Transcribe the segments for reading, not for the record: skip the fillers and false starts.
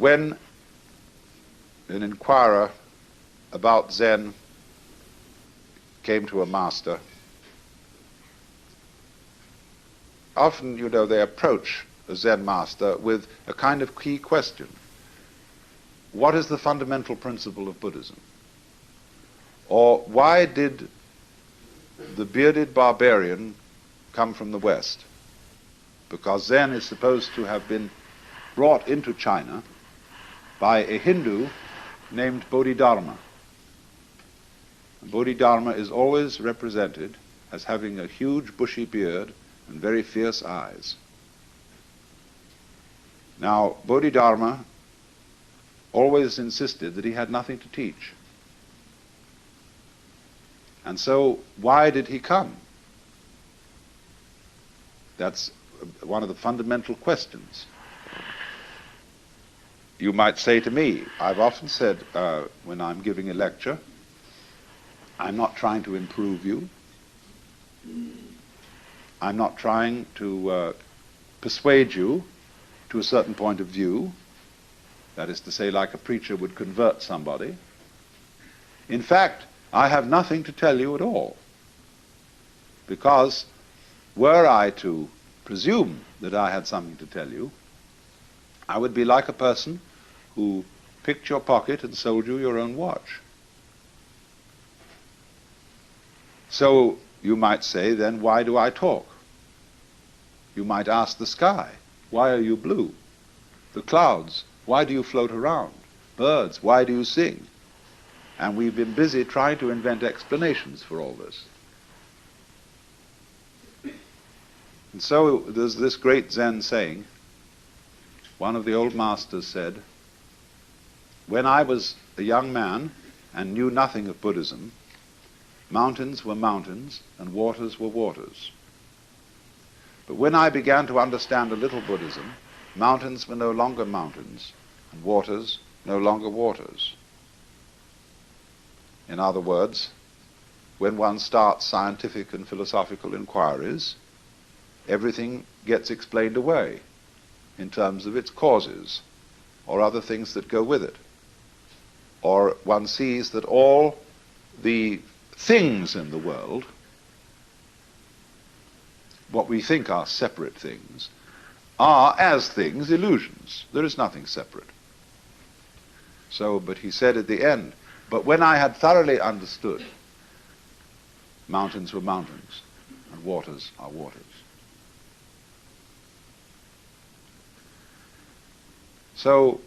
when an inquirer about Zen came to a master, often, you know, they approach a Zen master with a kind of key question. What is the fundamental principle of Buddhism? Or why did the bearded barbarian come from the West? Because Zen is supposed to have been brought into China by a Hindu named Bodhidharma. Bodhidharma is always represented as having a huge bushy beard and very fierce eyes. Now, Bodhidharma always insisted that he had nothing to teach. And so, why did he come? That's one of the fundamental questions. You might say to me, I've often said when I'm giving a lecture, I'm not trying to improve you. I'm not trying to persuade you to a certain point of view. That is to say, like a preacher would convert somebody. In fact, I have nothing to tell you at all. Because were I to presume that I had something to tell you, I would be like a person who picked your pocket and sold you your own watch. So you might say, then why do I talk? You might ask the sky, why are you blue? The clouds, why do you float around? Birds, why do you sing? And we've been busy trying to invent explanations for all this. And so there's this great Zen saying. One of the old masters said, when I was a young man and knew nothing of Buddhism, mountains were mountains and waters were waters. But when I began to understand a little Buddhism, mountains were no longer mountains and waters no longer waters. In other words, when one starts scientific and philosophical inquiries, everything gets explained away in terms of its causes or other things that go with it. Or one sees that all the things in the world, what we think are separate things, are as things illusions. There is nothing separate. So, but he said at the end, but when I had thoroughly understood, mountains were mountains and waters are waters. So,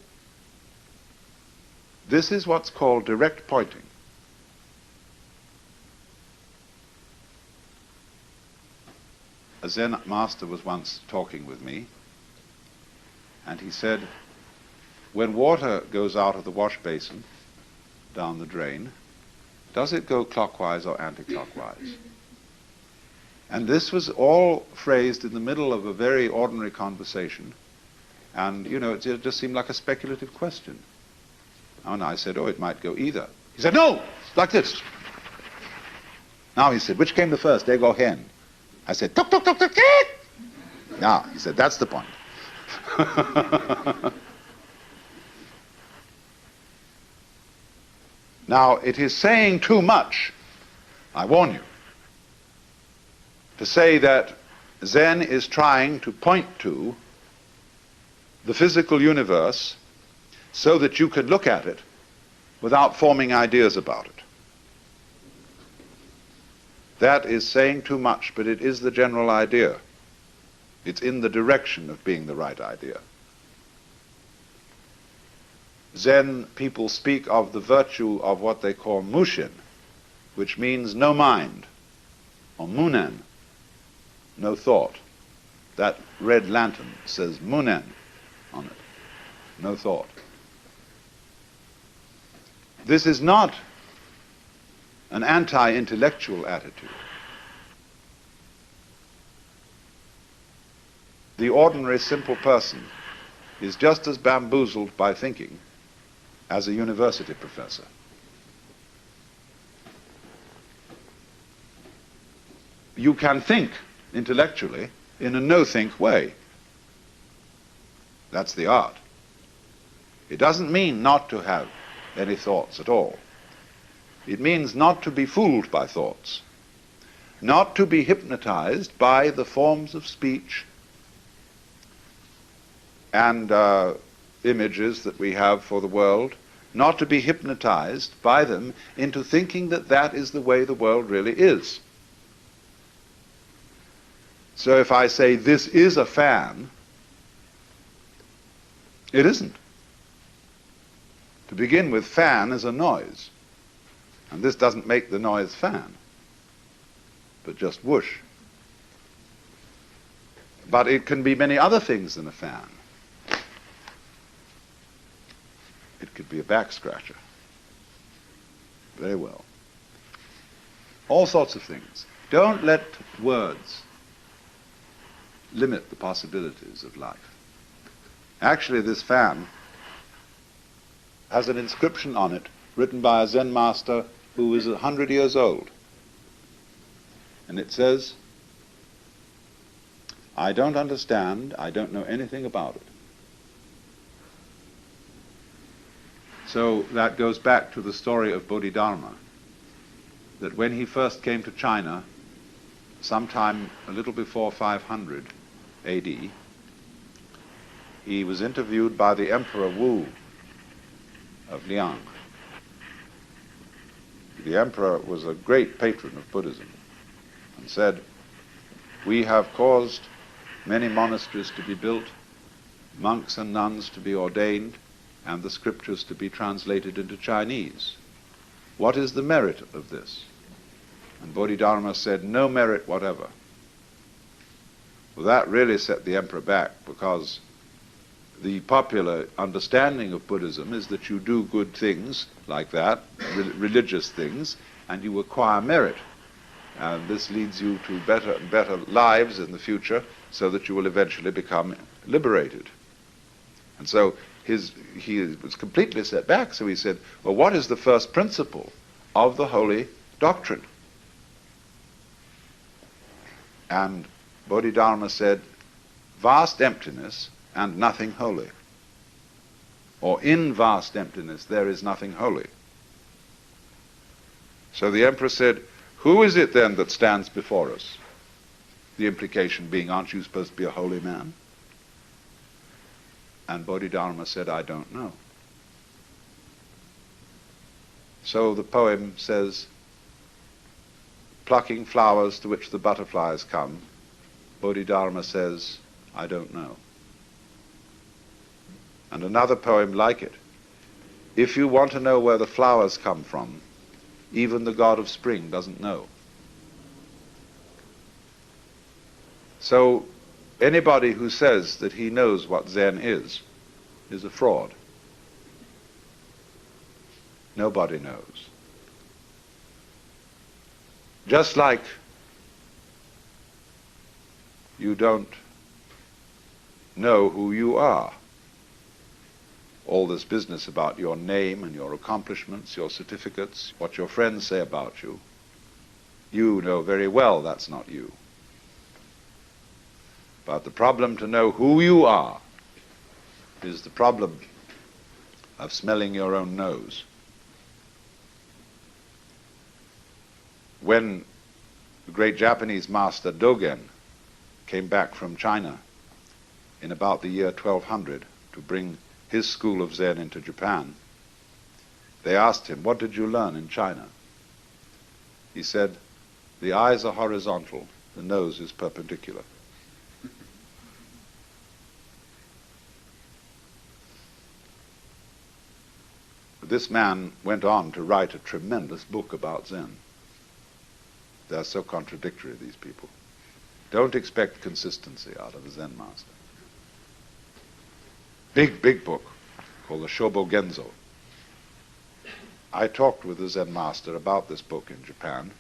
this is what's called direct pointing. A Zen master was once talking with me, and he said, when water goes out of the wash basin down the drain, does it go clockwise or anti-clockwise? And this was all phrased in the middle of a very ordinary conversation, and, you know, it just seemed like a speculative question. And I said, oh, it might go either. He said, no, like this. Now, he said, which came the first, egg or hen? I said, tuk, tuk, tuk, tuk, tuk. Now, he said, that's the point. Now, it is saying too much, I warn you, to say that Zen is trying to point to the physical universe so that you can look at it without forming ideas about it. That is saying too much, but it is the general idea. It's in the direction of being the right idea. Zen people speak of the virtue of what they call mushin, which means no mind, or munen, no thought. That red lantern says munen on it, no thought. This is not an anti-intellectual attitude. The ordinary simple person is just as bamboozled by thinking as a university professor. You can think intellectually in a no-think way. That's the art. It doesn't mean not to have any thoughts at all. It means not to be fooled by thoughts, not to be hypnotized by the forms of speech and images that we have for the world, not to be hypnotized by them into thinking that that is the way the world really is. So if I say this is a fan, it isn't. To begin with, fan is a noise. And this doesn't make the noise fan, but just whoosh. But it can be many other things than a fan. It could be a back scratcher. Very well. All sorts of things. Don't let words limit the possibilities of life. Actually, this fan has an inscription on it written by a Zen master who is 100 years old. And it says, "I don't understand, I don't know anything about it." So that goes back to the story of Bodhidharma, that when he first came to China, sometime a little before 500 AD, he was interviewed by the Emperor Wu of Liang. The emperor was a great patron of Buddhism and said, "We have caused many monasteries to be built, monks and nuns to be ordained, and the scriptures to be translated into Chinese. What is the merit of this?" And Bodhidharma said, "No merit whatever." Well, that really set the emperor back, because the popular understanding of Buddhism is that you do good things like that, religious things, and you acquire merit. And this leads you to better and better lives in the future, so that you will eventually become liberated. And so he was completely set back, so he said, well, what is the first principle of the holy doctrine? And Bodhidharma said, vast emptiness and nothing holy. Or in vast emptiness there is nothing holy. So the emperor said, who is it then that stands before us? The implication being, aren't you supposed to be a holy man? And Bodhidharma said, I don't know. So the poem says, plucking flowers to which the butterflies come, Bodhidharma says, I don't know. And another poem like it, if you want to know where the flowers come from, even the god of spring doesn't know. So anybody who says that he knows what Zen is a fraud. Nobody knows. Just like you don't know who you are. All this business about your name and your accomplishments, your certificates, what your friends say about you, you know very well that's not you. But the problem to know who you are is the problem of smelling your own nose. When the great Japanese master Dogen came back from China in about the year 1200 to bring his school of Zen into Japan, they asked him, what did you learn in China? He said, the eyes are horizontal, the nose is perpendicular. This man went on to write a tremendous book about Zen. They're so contradictory, these people. Don't expect consistency out of a Zen master. Big book called the Shobo Genzo. I talked with the Zen master about this book in Japan,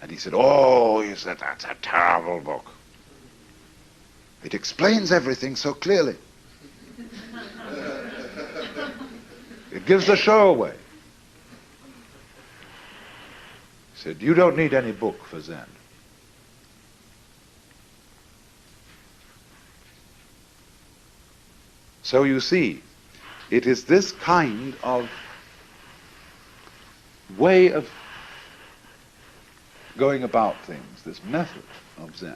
and he said, oh, he said, that's a terrible book. It explains everything so clearly. It gives the show away. He said, you don't need any book for Zen. So you see It is this kind of way of going about things, this method of Zen,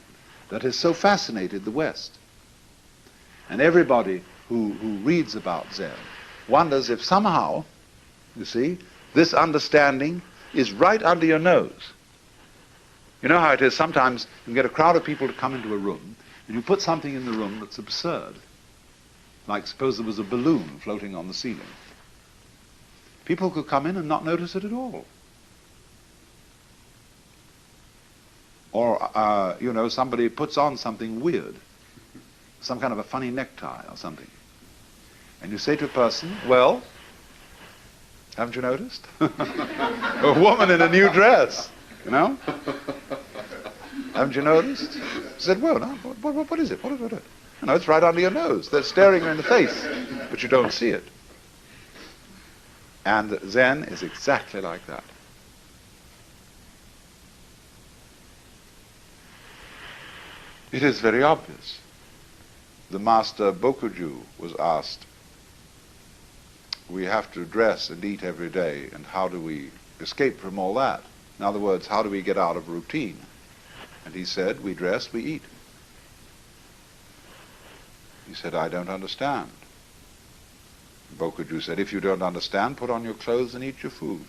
that has so fascinated the West. And everybody who reads about Zen wonders if somehow, you see, this understanding is right under your nose. You know how it is, sometimes you can get a crowd of people to come into a room, and you put something in the room that's absurd. Like suppose there was a balloon floating on the ceiling. People could come in and not notice it at all. Or, you know, somebody puts on something weird, some kind of a funny necktie or something. And you say to a person, well, haven't you noticed? A woman in a new dress, you know? Haven't you noticed? He said, well, no, what is it? What is it? You know, it's right under your nose. They're staring you in the face, but you don't see it. And Zen is exactly like that. It is very obvious. The master Bokuju was asked, we have to dress and eat every day, and how do we escape from all that? In other words, how do we get out of routine? And he said, we dress, we eat. He said, I don't understand. Bokuju said, if you don't understand, put on your clothes and eat your food.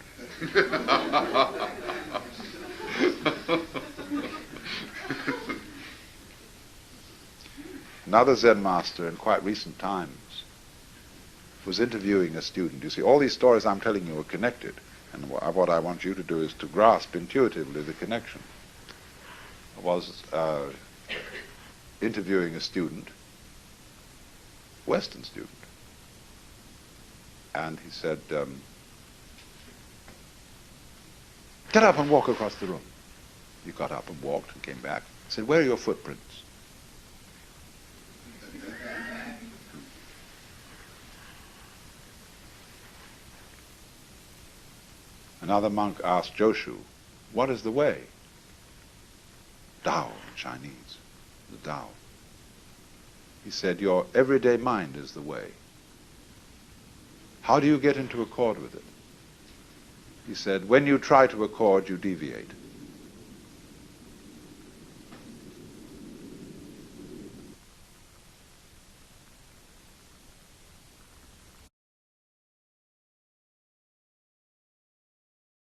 Another Zen master in quite recent times was interviewing a student. You see, all these stories I'm telling you are connected, and what I want you to do is to grasp intuitively the connection. I was interviewing a student, Western student, and he said, get up and walk across the room. He got up and walked and came back. He said, where are your footprints? Another monk asked Joshu, what is the way? Tao in Chinese, the Tao. He said, your everyday mind is the way. How do you get into accord with it? He said, when you try to accord, you deviate.